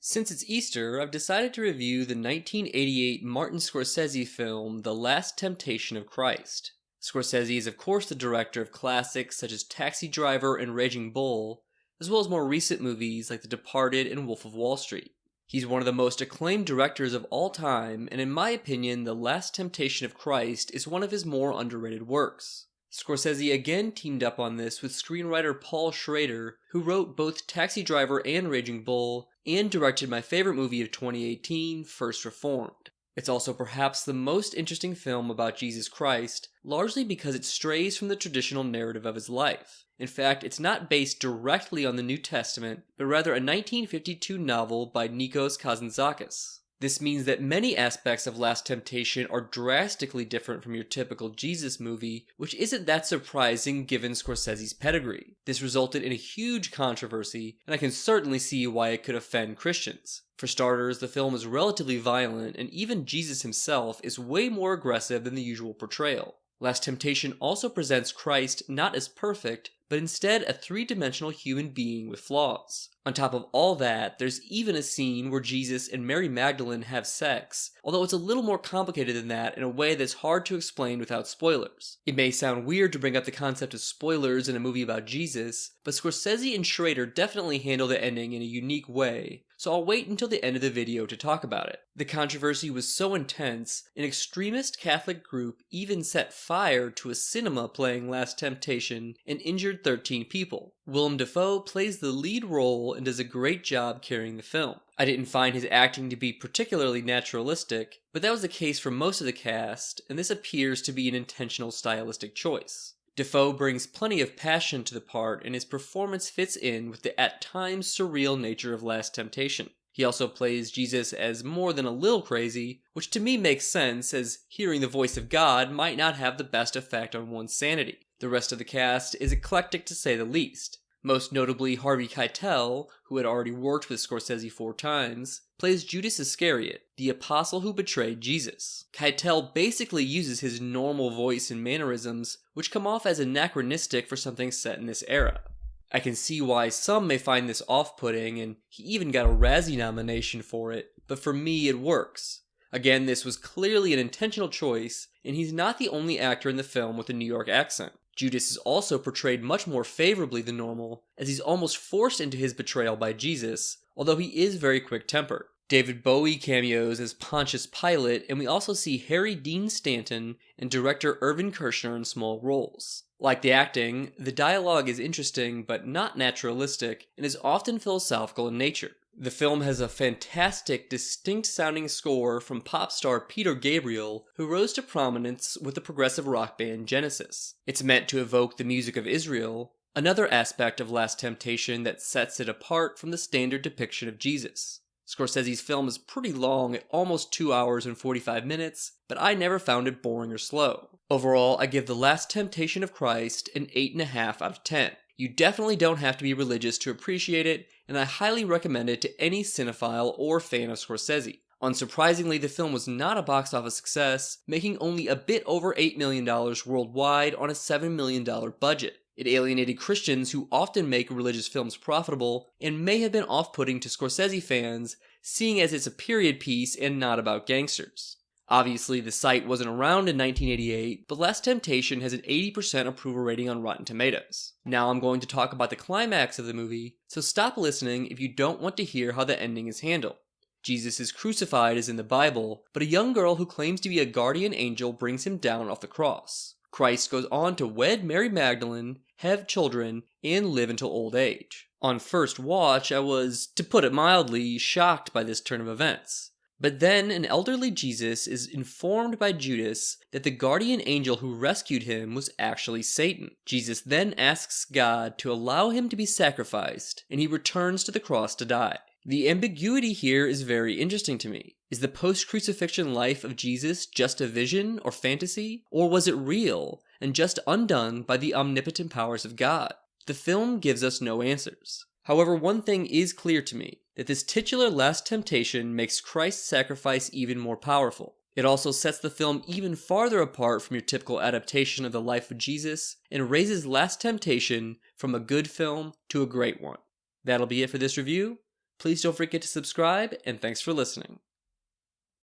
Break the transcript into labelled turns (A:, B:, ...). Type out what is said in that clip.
A: Since it's Easter, I've decided to review the 1988 Martin Scorsese film, The Last Temptation of Christ. Scorsese is, of course, the director of classics such as Taxi Driver and Raging Bull, as well as more recent movies like The Departed and Wolf of Wall Street. He's one of the most acclaimed directors of all time, and in my opinion, The Last Temptation of Christ is one of his more underrated works. Scorsese again teamed up on this with screenwriter Paul Schrader, who wrote both Taxi Driver and Raging Bull, and directed my favorite movie of 2018, First Reformed. It's also perhaps the most interesting film about Jesus Christ, largely because it strays from the traditional narrative of his life. In fact, it's not based directly on the New Testament, but rather a 1952 novel by Nikos Kazantzakis. This means that many aspects of Last Temptation are drastically different from your typical Jesus movie, which isn't that surprising given Scorsese's pedigree. This resulted in a huge controversy, and I can certainly see why it could offend Christians. For starters, the film is relatively violent, and even Jesus himself is way more aggressive than the usual portrayal. Last Temptation also presents Christ not as perfect, but instead a three-dimensional human being with flaws. On top of all that, there's even a scene where Jesus and Mary Magdalene have sex, although it's a little more complicated than that in a way that's hard to explain without spoilers. It may sound weird to bring up the concept of spoilers in a movie about Jesus, but Scorsese and Schrader definitely handle the ending in a unique way, so I'll wait until the end of the video to talk about it. The controversy was so intense, an extremist Catholic group even set fire to a cinema playing Last Temptation and injured 13 people. Willem Dafoe plays the lead role and does a great job carrying the film. I didn't find his acting to be particularly naturalistic, but that was the case for most of the cast, and this appears to be an intentional stylistic choice. Dafoe brings plenty of passion to the part, and his performance fits in with the at times surreal nature of Last Temptation. He also plays Jesus as more than a little crazy, which to me makes sense, as hearing the voice of God might not have the best effect on one's sanity. The rest of the cast is eclectic to say the least. Most notably, Harvey Keitel, who had already worked with Scorsese 4 times, plays Judas Iscariot, the apostle who betrayed Jesus. Keitel basically uses his normal voice and mannerisms, which come off as anachronistic for something set in this era. I can see why some may find this off-putting, and he even got a Razzie nomination for it, but for me it works. Again, this was clearly an intentional choice, and he's not the only actor in the film with a New York accent. Judas is also portrayed much more favorably than normal, as he's almost forced into his betrayal by Jesus, although he is very quick-tempered. David Bowie cameos as Pontius Pilate, and we also see Harry Dean Stanton and director Irvin Kershner in small roles. Like the acting, the dialogue is interesting but not naturalistic, and is often philosophical in nature. The film has a fantastic, distinct-sounding score from pop star Peter Gabriel, who rose to prominence with the progressive rock band Genesis. It's meant to evoke the music of Israel, another aspect of Last Temptation that sets it apart from the standard depiction of Jesus. Scorsese's film is pretty long at almost 2 hours and 45 minutes, but I never found it boring or slow. Overall, I give The Last Temptation of Christ an 8.5 out of 10. You definitely don't have to be religious to appreciate it, and I highly recommend it to any cinephile or fan of Scorsese. Unsurprisingly, the film was not a box office success, making only a bit over $8 million worldwide on a $7 million budget. It alienated Christians who often make religious films profitable, and may have been off-putting to Scorsese fans, seeing as it's a period piece and not about gangsters. Obviously, the site wasn't around in 1988, but Last Temptation has an 80% approval rating on Rotten Tomatoes. Now I'm going to talk about the climax of the movie, so stop listening if you don't want to hear how the ending is handled. Jesus is crucified as in the Bible, but a young girl who claims to be a guardian angel brings him down off the cross. Christ goes on to wed Mary Magdalene, have children, and live until old age. On first watch, I was, to put it mildly, shocked by this turn of events. But then an elderly Jesus is informed by Judas that the guardian angel who rescued him was actually Satan. Jesus then asks God to allow him to be sacrificed, and he returns to the cross to die. The ambiguity here is very interesting to me. Is the post-crucifixion life of Jesus just a vision or fantasy, or was it real and just undone by the omnipotent powers of God? The film gives us no answers. However, one thing is clear to me, that this titular Last Temptation makes Christ's sacrifice even more powerful. It also sets the film even farther apart from your typical adaptation of the life of Jesus, and raises Last Temptation from a good film to a great one. That'll be it for this review. Please don't forget to subscribe, and thanks for listening.